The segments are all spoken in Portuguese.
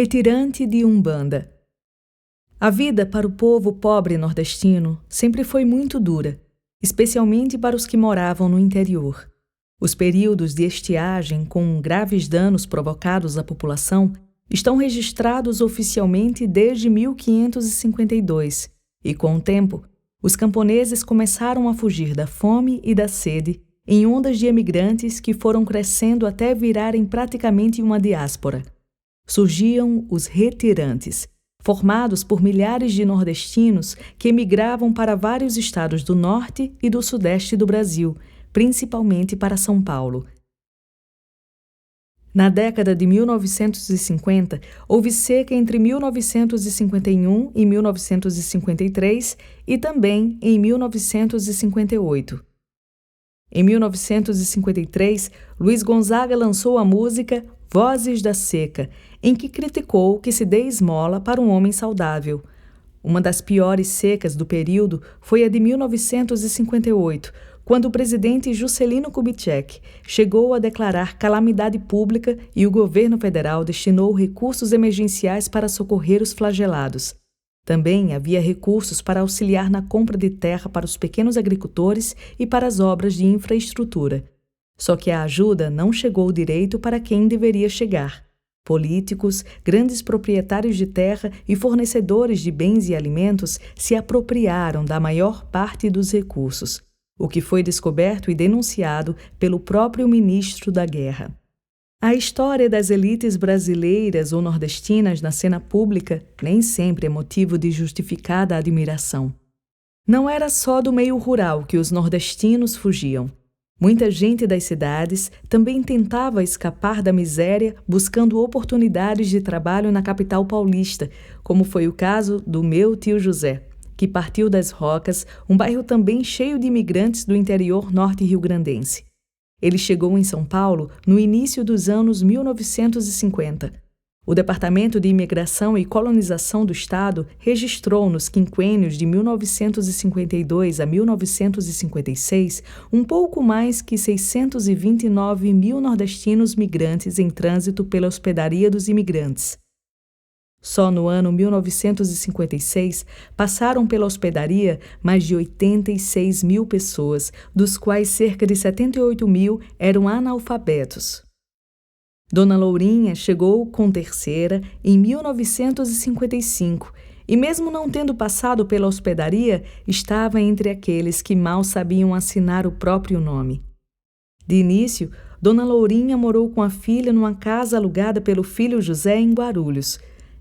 Retirante de Umbanda. A vida para o povo pobre nordestino sempre foi muito dura, especialmente para os que moravam no interior. Os períodos de estiagem com graves danos provocados à população estão registrados oficialmente desde 1552 e, com o tempo, os camponeses começaram a fugir da fome e da sede em ondas de emigrantes que foram crescendo até virarem praticamente uma diáspora. Surgiam os retirantes, formados por milhares de nordestinos que emigravam para vários estados do norte e do sudeste do Brasil, principalmente para São Paulo. Na década de 1950, houve seca entre 1951 e 1953 e também em 1958. Em 1953, Luiz Gonzaga lançou a música Vozes da Seca, em que criticou que se dê esmola para um homem saudável. Uma das piores secas do período foi a de 1958, quando o presidente Juscelino Kubitschek chegou a declarar calamidade pública e o governo federal destinou recursos emergenciais para socorrer os flagelados. Também havia recursos para auxiliar na compra de terra para os pequenos agricultores e para as obras de infraestrutura. Só que a ajuda não chegou direito para quem deveria chegar. Políticos, grandes proprietários de terra e fornecedores de bens e alimentos se apropriaram da maior parte dos recursos, o que foi descoberto e denunciado pelo próprio ministro da Guerra. A história das elites brasileiras ou nordestinas na cena pública nem sempre é motivo de justificada admiração. Não era só do meio rural que os nordestinos fugiam. Muita gente das cidades também tentava escapar da miséria buscando oportunidades de trabalho na capital paulista, como foi o caso do meu tio José, que partiu das Rocas, um bairro também cheio de imigrantes do interior norte-riograndense. Ele chegou em São Paulo no início dos anos 1950. O Departamento de Imigração e Colonização do Estado registrou nos quinquênios de 1952 a 1956 um pouco mais que 629 mil nordestinos migrantes em trânsito pela hospedaria dos imigrantes. Só no ano 1956 passaram pela hospedaria mais de 86 mil pessoas, dos quais cerca de 78 mil eram analfabetos. Dona Lourinha chegou com terceira em 1955 e, mesmo não tendo passado pela hospedaria, estava entre aqueles que mal sabiam assinar o próprio nome. De início, Dona Lourinha morou com a filha numa casa alugada pelo filho José em Guarulhos.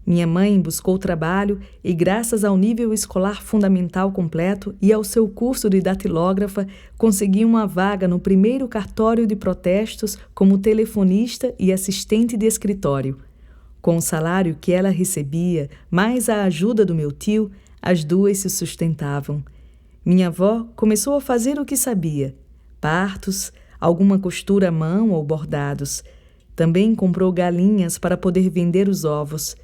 Minha mãe buscou trabalho e, graças ao nível escolar fundamental completo e ao seu curso de datilógrafa, conseguiu uma vaga no primeiro cartório de protestos como telefonista e assistente de escritório. Com o salário que ela recebia, mais a ajuda do meu tio, as duas se sustentavam. Minha avó começou a fazer o que sabia: partos, alguma costura à mão ou bordados. Também comprou galinhas para poder vender os ovos.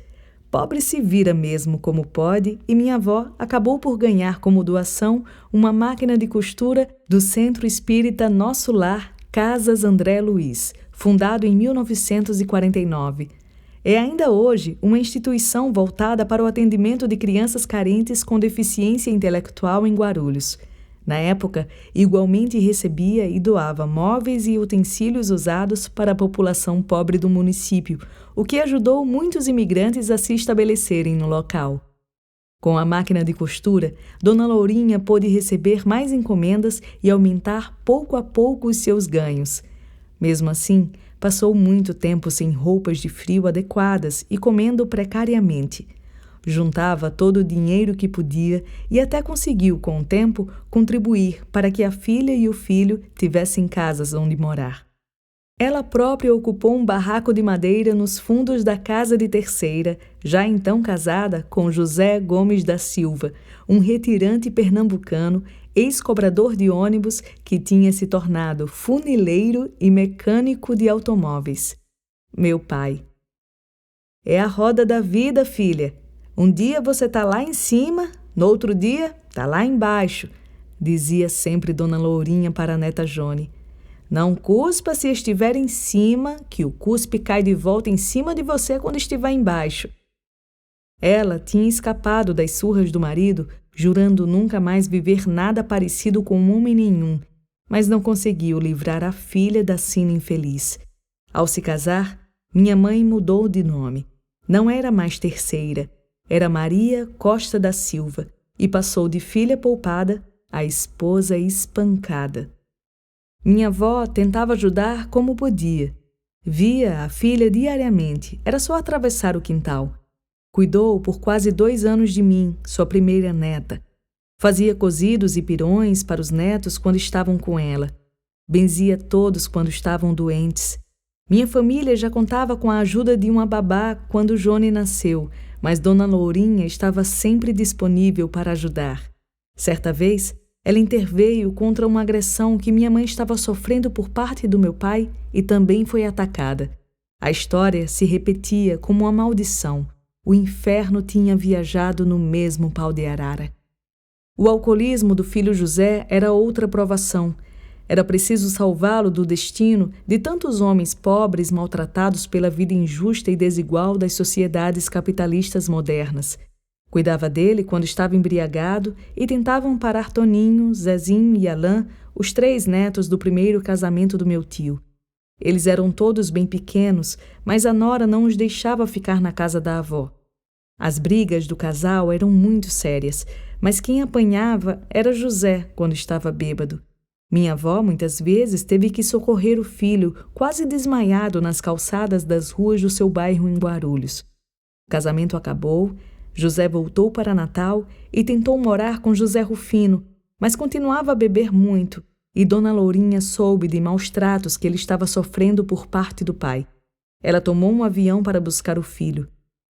Pobre se vira mesmo como pode e minha avó acabou por ganhar como doação uma máquina de costura do Centro Espírita Nosso Lar Casas André Luiz, fundado em 1949. É ainda hoje uma instituição voltada para o atendimento de crianças carentes com deficiência intelectual em Guarulhos. Na época, igualmente recebia e doava móveis e utensílios usados para a população pobre do município, o que ajudou muitos imigrantes a se estabelecerem no local. Com a máquina de costura, Dona Lourinha pôde receber mais encomendas e aumentar pouco a pouco os seus ganhos. Mesmo assim, passou muito tempo sem roupas de frio adequadas e comendo precariamente. Juntava todo o dinheiro que podia e até conseguiu, com o tempo, contribuir para que a filha e o filho tivessem casas onde morar. Ela própria ocupou um barraco de madeira nos fundos da casa de terceira, já então casada com José Gomes da Silva, um retirante pernambucano, ex-cobrador de ônibus que tinha se tornado funileiro e mecânico de automóveis. Meu pai. É a roda da vida, filha. Um dia você tá lá em cima, no outro dia tá lá embaixo, dizia sempre Dona Lourinha para a neta Jone. Não cuspa se estiver em cima, que o cuspe cai de volta em cima de você quando estiver embaixo. Ela tinha escapado das surras do marido, jurando nunca mais viver nada parecido com homem nenhum, mas não conseguiu livrar a filha da sina infeliz. Ao se casar, minha mãe mudou de nome. Não era mais Terceira, era Maria Costa da Silva, e passou de filha poupada a esposa espancada. Minha avó tentava ajudar como podia. Via a filha diariamente, era só atravessar o quintal. Cuidou por quase 2 anos de mim, sua primeira neta. Fazia cozidos e pirões para os netos quando estavam com ela. Benzia todos quando estavam doentes. Minha família já contava com a ajuda de uma babá quando Johnny nasceu, mas Dona Lourinha estava sempre disponível para ajudar. Certa vez, ela interveio contra uma agressão que minha mãe estava sofrendo por parte do meu pai e também foi atacada. A história se repetia como uma maldição. O inferno tinha viajado no mesmo pau de arara. O alcoolismo do filho José era outra provação. Era preciso salvá-lo do destino de tantos homens pobres maltratados pela vida injusta e desigual das sociedades capitalistas modernas. Cuidava dele quando estava embriagado e tentava amparar Toninho, Zezinho e Alain, os 3 netos do primeiro casamento do meu tio. Eles eram todos bem pequenos, mas a nora não os deixava ficar na casa da avó. As brigas do casal eram muito sérias, mas quem apanhava era José quando estava bêbado. Minha avó muitas vezes teve que socorrer o filho, quase desmaiado nas calçadas das ruas do seu bairro em Guarulhos. O casamento acabou, José voltou para Natal e tentou morar com José Rufino, mas continuava a beber muito, e Dona Lourinha soube de maus tratos que ele estava sofrendo por parte do pai. Ela tomou um avião para buscar o filho.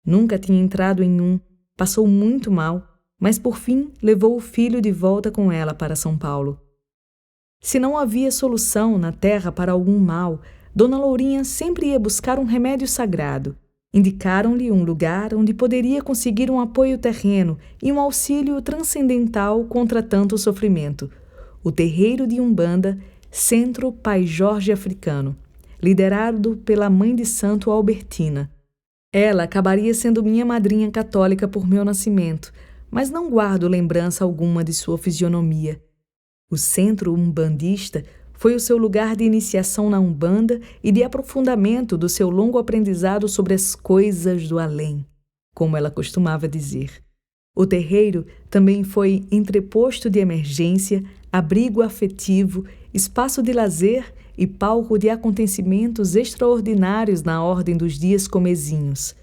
Nunca tinha entrado em um, passou muito mal, mas por fim levou o filho de volta com ela para São Paulo. Se não havia solução na terra para algum mal, Dona Lourinha sempre ia buscar um remédio sagrado. Indicaram-lhe um lugar onde poderia conseguir um apoio terreno e um auxílio transcendental contra tanto sofrimento. O terreiro de Umbanda, Centro Pai Jorge Africano, liderado pela mãe de santo Albertina. Ela acabaria sendo minha madrinha católica por meu nascimento, mas não guardo lembrança alguma de sua fisionomia. O centro umbandista foi o seu lugar de iniciação na Umbanda e de aprofundamento do seu longo aprendizado sobre as coisas do além, como ela costumava dizer. O terreiro também foi entreposto de emergência, abrigo afetivo, espaço de lazer e palco de acontecimentos extraordinários na ordem dos dias comezinhos.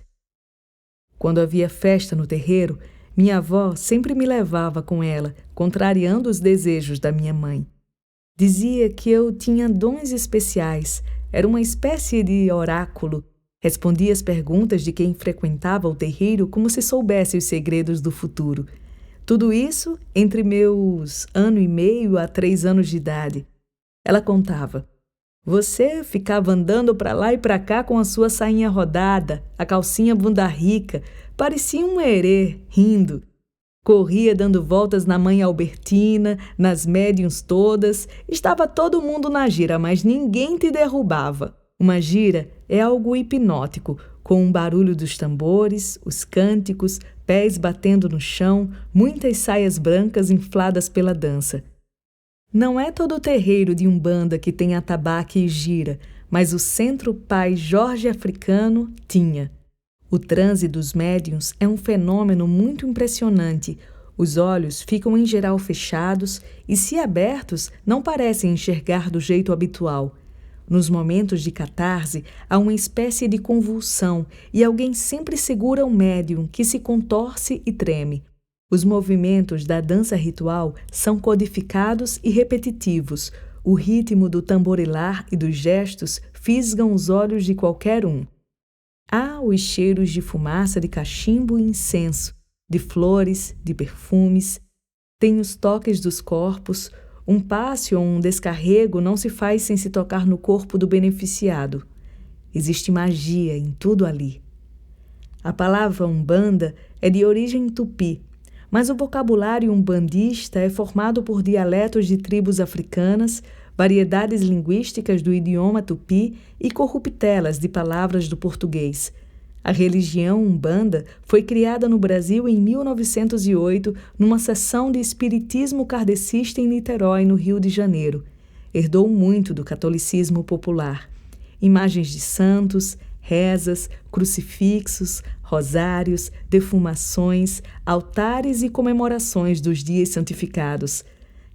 Quando havia festa no terreiro, minha avó sempre me levava com ela, contrariando os desejos da minha mãe. Dizia que eu tinha dons especiais, era uma espécie de oráculo. Respondia às perguntas de quem frequentava o terreiro como se soubesse os segredos do futuro. Tudo isso entre meus 1,5 a 3 anos de idade. Ela contava: você ficava andando para lá e para cá com a sua sainha rodada, a calcinha bunda rica, parecia um herê, rindo. Corria dando voltas na mãe Albertina, nas médiuns todas. Estava todo mundo na gira, mas ninguém te derrubava. Uma gira é algo hipnótico, com o barulho dos tambores, os cânticos, pés batendo no chão, muitas saias brancas infladas pela dança. Não é todo o terreiro de Umbanda que tem atabaque e gira, mas o Centro Pai Jorge Africano tinha. O transe dos médiuns é um fenômeno muito impressionante. Os olhos ficam em geral fechados e, se abertos, não parecem enxergar do jeito habitual. Nos momentos de catarse, há uma espécie de convulsão e alguém sempre segura o médium, que se contorce e treme. Os movimentos da dança ritual são codificados e repetitivos. O ritmo do tamborilar e dos gestos fisgam os olhos de qualquer um. Há os cheiros de fumaça de cachimbo e incenso, de flores, de perfumes. Tem os toques dos corpos. Um passe ou um descarrego não se faz sem se tocar no corpo do beneficiado. Existe magia em tudo ali. A palavra Umbanda é de origem tupi, mas o vocabulário umbandista é formado por dialetos de tribos africanas, variedades linguísticas do idioma tupi e corruptelas de palavras do português. A religião Umbanda foi criada no Brasil em 1908 numa sessão de espiritismo kardecista em Niterói, no Rio de Janeiro. Herdou muito do catolicismo popular. Imagens de santos, rezas, crucifixos, rosários, defumações, altares e comemorações dos dias santificados.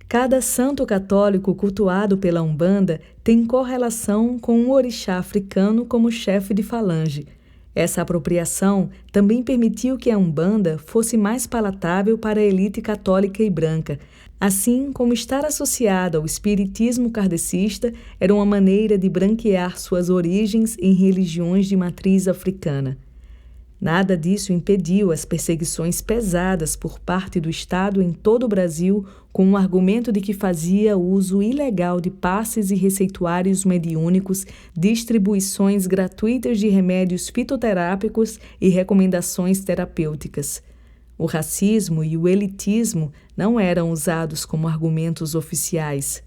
Cada santo católico cultuado pela Umbanda tem correlação com um orixá africano como chefe de falange. Essa apropriação também permitiu que a Umbanda fosse mais palatável para a elite católica e branca, assim como estar associada ao espiritismo kardecista era uma maneira de branquear suas origens em religiões de matriz africana. Nada disso impediu as perseguições pesadas por parte do Estado em todo o Brasil, com o argumento de que fazia uso ilegal de passes e receituários mediúnicos, distribuições gratuitas de remédios fitoterápicos e recomendações terapêuticas. O racismo e o elitismo não eram usados como argumentos oficiais.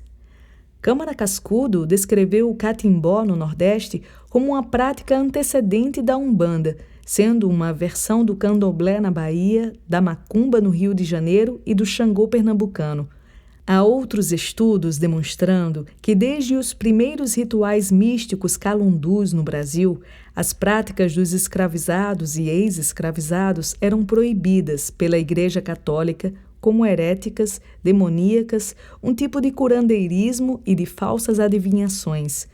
Câmara Cascudo descreveu o catimbó no Nordeste como uma prática antecedente da Umbanda, sendo uma versão do candomblé na Bahia, da macumba no Rio de Janeiro e do Xangô pernambucano. Há outros estudos demonstrando que desde os primeiros rituais místicos calundus no Brasil, as práticas dos escravizados e ex-escravizados eram proibidas pela Igreja Católica como heréticas, demoníacas, um tipo de curandeirismo e de falsas adivinhações.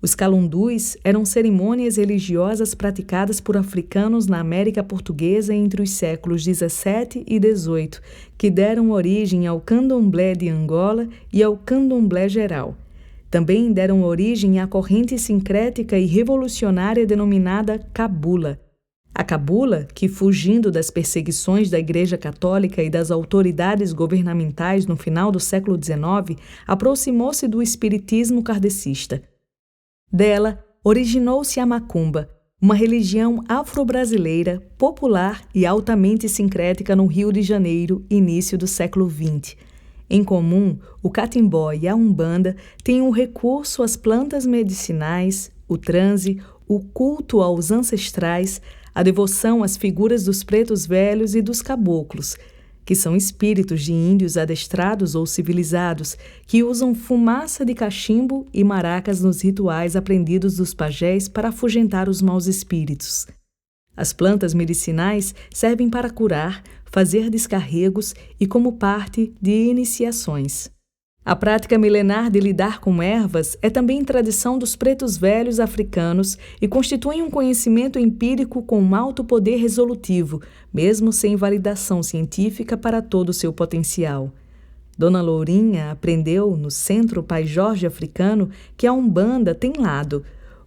Os calundus eram cerimônias religiosas praticadas por africanos na América Portuguesa entre os séculos XVII e XVIII, que deram origem ao candomblé de Angola e ao candomblé geral. Também deram origem à corrente sincrética e revolucionária denominada cabula. A cabula, que fugindo das perseguições da Igreja Católica e das autoridades governamentais no final do século XIX, aproximou-se do espiritismo kardecista. Dela, originou-se a macumba, uma religião afro-brasileira, popular e altamente sincrética no Rio de Janeiro, início do século XX. Em comum, o catimbó e a Umbanda têm um recurso às plantas medicinais, o transe, o culto aos ancestrais, a devoção às figuras dos pretos velhos e dos caboclos, que são espíritos de índios adestrados ou civilizados que usam fumaça de cachimbo e maracas nos rituais aprendidos dos pajés para afugentar os maus espíritos. As plantas medicinais servem para curar, fazer descarregos e como parte de iniciações. A prática milenar de lidar com ervas é também tradição dos pretos velhos africanos e constitui um conhecimento empírico com alto poder resolutivo, mesmo sem validação científica para todo o seu potencial. Dona Lourinha aprendeu, no Centro Pai Jorge africano, que a Umbanda tem lado,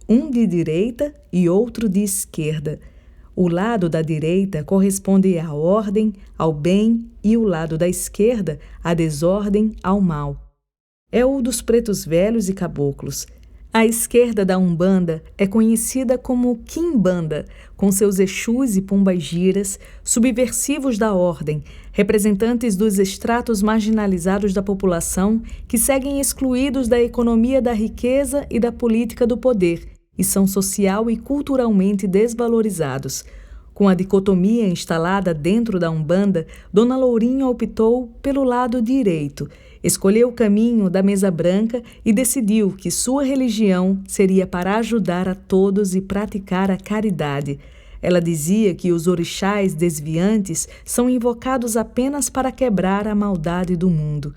um de direita e outro de esquerda. O lado da direita corresponde à ordem, ao bem, e o lado da esquerda à desordem, ao mal. É o dos pretos velhos e caboclos. A esquerda da Umbanda é conhecida como Quimbanda, com seus Exus e Pombagiras, subversivos da ordem, representantes dos estratos marginalizados da população que seguem excluídos da economia da riqueza e da política do poder e são social e culturalmente desvalorizados. Com a dicotomia instalada dentro da Umbanda, Dona Lourinha optou pelo lado direito, escolheu o caminho da mesa branca e decidiu que sua religião seria para ajudar a todos e praticar a caridade. Ela dizia que os orixás desviantes são invocados apenas para quebrar a maldade do mundo.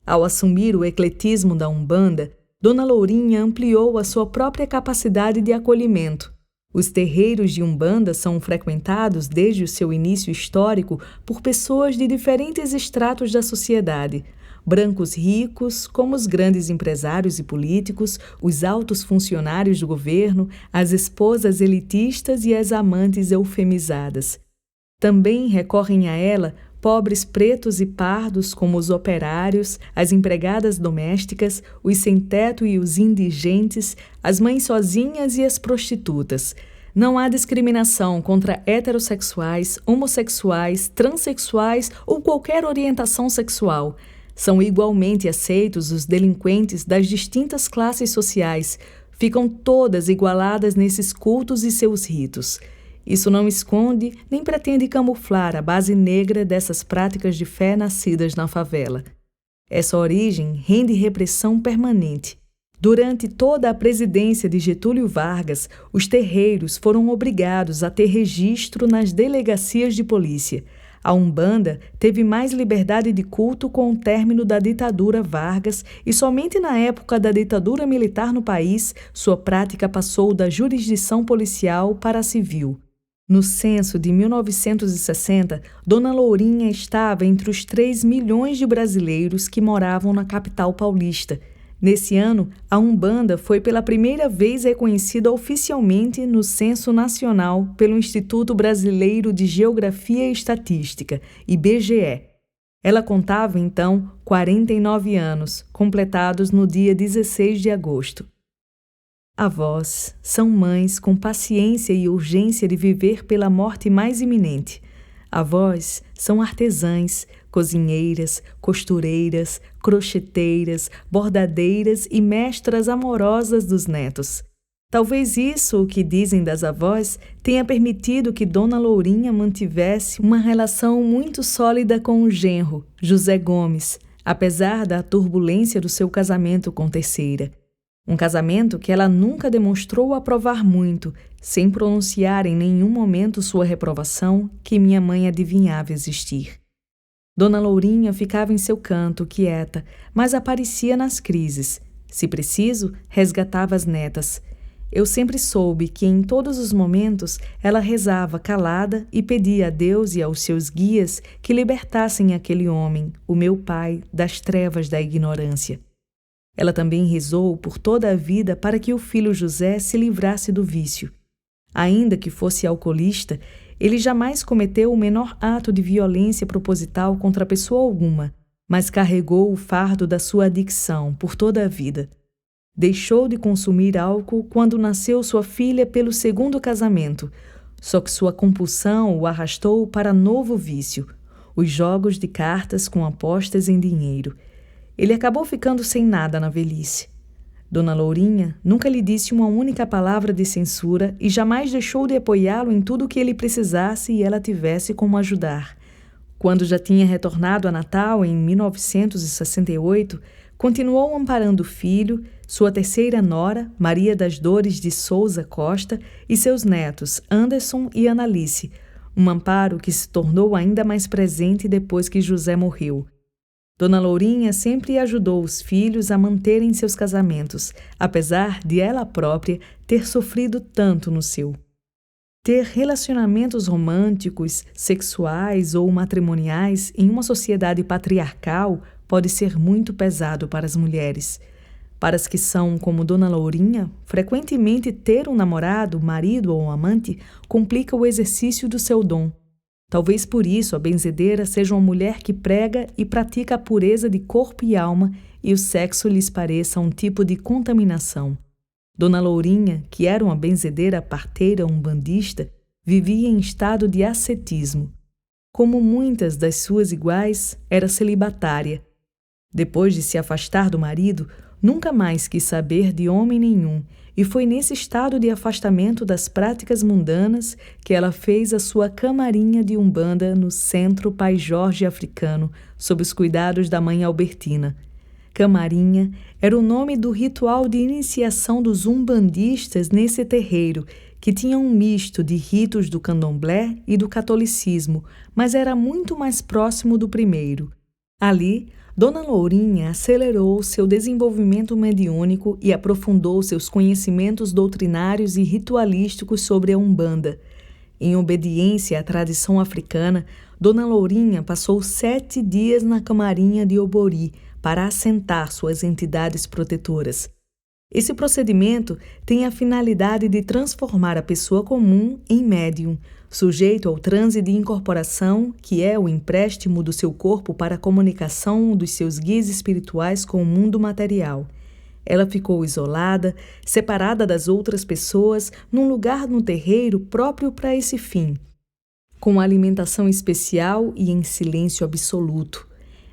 Ao assumir o ecletismo da Umbanda, Dona Lourinha ampliou a sua própria capacidade de acolhimento. Os terreiros de Umbanda são frequentados desde o seu início histórico por pessoas de diferentes estratos da sociedade. Brancos ricos, como os grandes empresários e políticos, os altos funcionários do governo, as esposas elitistas e as amantes eufemizadas. Também recorrem a ela pobres pretos e pardos como os operários, as empregadas domésticas, os sem-teto e os indigentes, as mães sozinhas e as prostitutas. Não há discriminação contra heterossexuais, homossexuais, transexuais ou qualquer orientação sexual. São igualmente aceitos os delinquentes das distintas classes sociais, ficam todas igualadas nesses cultos e seus ritos. Isso não esconde nem pretende camuflar a base negra dessas práticas de fé nascidas na favela. Essa origem rende repressão permanente. Durante toda a presidência de Getúlio Vargas, os terreiros foram obrigados a ter registro nas delegacias de polícia. A Umbanda teve mais liberdade de culto com o término da ditadura Vargas e somente na época da ditadura militar no país, sua prática passou da jurisdição policial para a civil. No censo de 1960, Dona Lourinha estava entre os 3 milhões de brasileiros que moravam na capital paulista. Nesse ano, a Umbanda foi pela primeira vez reconhecida oficialmente no Censo Nacional pelo Instituto Brasileiro de Geografia e Estatística, IBGE. Ela contava, então, 49 anos, completados no dia 16 de agosto. Avós são mães com paciência e urgência de viver pela morte mais iminente. Avós são artesãs, cozinheiras, costureiras, crocheteiras, bordadeiras e mestras amorosas dos netos. Talvez isso, o que dizem das avós, tenha permitido que Dona Lourinha mantivesse uma relação muito sólida com o genro, José Gomes, apesar da turbulência do seu casamento com Terceira. Um casamento que ela nunca demonstrou aprovar muito, sem pronunciar em nenhum momento sua reprovação, que minha mãe adivinhava existir. Dona Lourinha ficava em seu canto, quieta, mas aparecia nas crises. Se preciso, resgatava as netas. Eu sempre soube que em todos os momentos ela rezava calada e pedia a Deus e aos seus guias que libertassem aquele homem, o meu pai, das trevas da ignorância. Ela também rezou por toda a vida para que o filho José se livrasse do vício. Ainda que fosse alcoolista, ele jamais cometeu o menor ato de violência proposital contra pessoa alguma, mas carregou o fardo da sua adicção por toda a vida. Deixou de consumir álcool quando nasceu sua filha pelo segundo casamento, só que sua compulsão o arrastou para novo vício, os jogos de cartas com apostas em dinheiro. Ele acabou ficando sem nada na velhice. Dona Lourinha nunca lhe disse uma única palavra de censura e jamais deixou de apoiá-lo em tudo o que ele precisasse e ela tivesse como ajudar. Quando já tinha retornado a Natal, em 1968, continuou amparando o filho, sua terceira nora, Maria das Dores de Souza Costa, e seus netos, Anderson e Analice, um amparo que se tornou ainda mais presente depois que José morreu. Dona Lourinha sempre ajudou os filhos a manterem seus casamentos, apesar de ela própria ter sofrido tanto no seu. Ter relacionamentos românticos, sexuais ou matrimoniais em uma sociedade patriarcal pode ser muito pesado para as mulheres. Para as que são como Dona Lourinha, frequentemente ter um namorado, marido ou amante complica o exercício do seu dom. Talvez por isso a benzedeira seja uma mulher que prega e pratica a pureza de corpo e alma e o sexo lhes pareça um tipo de contaminação. Dona Lourinha, que era uma benzedeira parteira umbandista, vivia em estado de ascetismo. Como muitas das suas iguais, era celibatária. Depois de se afastar do marido, nunca mais quis saber de homem nenhum, e foi nesse estado de afastamento das práticas mundanas que ela fez a sua camarinha de Umbanda no Centro Pai Jorge Africano, sob os cuidados da mãe Albertina. Camarinha era o nome do ritual de iniciação dos umbandistas nesse terreiro, que tinha um misto de ritos do candomblé e do catolicismo, mas era muito mais próximo do primeiro. Ali, Dona Lourinha acelerou seu desenvolvimento mediúnico e aprofundou seus conhecimentos doutrinários e ritualísticos sobre a Umbanda. Em obediência à tradição africana, Dona Lourinha passou 7 dias na camarinha de Obori para assentar suas entidades protetoras. Esse procedimento tem a finalidade de transformar a pessoa comum em médium, sujeito ao transe de incorporação, que é o empréstimo do seu corpo para a comunicação dos seus guias espirituais com o mundo material. Ela ficou isolada, separada das outras pessoas, num lugar no terreiro próprio para esse fim, com alimentação especial e em silêncio absoluto.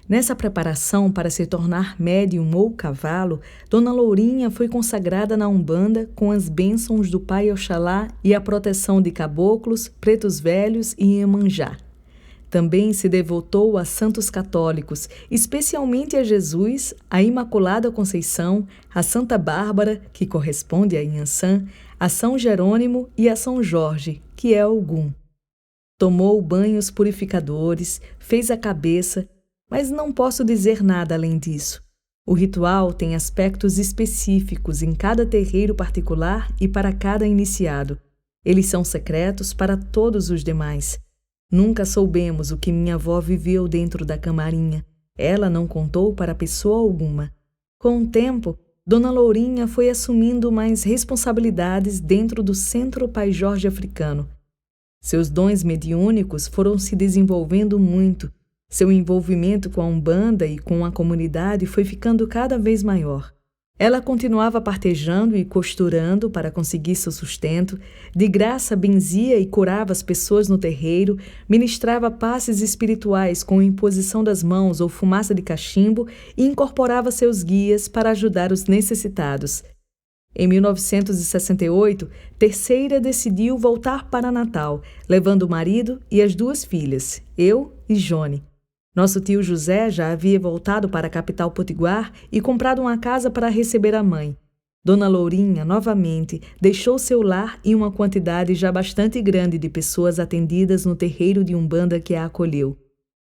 Nessa preparação para se tornar médium ou cavalo, Dona Lourinha foi consagrada na Umbanda com as bênçãos do Pai Oxalá e a proteção de caboclos, pretos velhos e Iemanjá. Também se devotou a santos católicos, especialmente a Jesus, a Imaculada Conceição, a Santa Bárbara, que corresponde a Inhansã, a São Jerônimo e a São Jorge, que é Ogum. Tomou banhos purificadores, fez a cabeça, mas não posso dizer nada além disso. O ritual tem aspectos específicos em cada terreiro particular e para cada iniciado. Eles são secretos para todos os demais. Nunca soubemos o que minha avó viveu dentro da camarinha. Ela não contou para pessoa alguma. Com o tempo, Dona Lourinha foi assumindo mais responsabilidades dentro do Centro Pai Jorge Africano. Seus dons mediúnicos foram se desenvolvendo muito. Seu envolvimento com a Umbanda e com a comunidade foi ficando cada vez maior. Ela continuava partejando e costurando para conseguir seu sustento, de graça benzia e curava as pessoas no terreiro, ministrava passes espirituais com imposição das mãos ou fumaça de cachimbo e incorporava seus guias para ajudar os necessitados. Em 1968, Terceira decidiu voltar para Natal, levando o marido e as 2 filhas, eu e Jone. Nosso tio José já havia voltado para a capital potiguar e comprado uma casa para receber a mãe. Dona Lourinha, novamente, deixou seu lar e uma quantidade já bastante grande de pessoas atendidas no terreiro de Umbanda que a acolheu.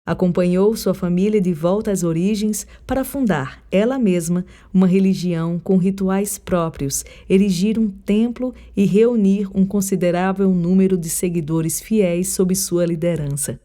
Acompanhou sua família de volta às origens para fundar, ela mesma, uma religião com rituais próprios, erigir um templo e reunir um considerável número de seguidores fiéis sob sua liderança.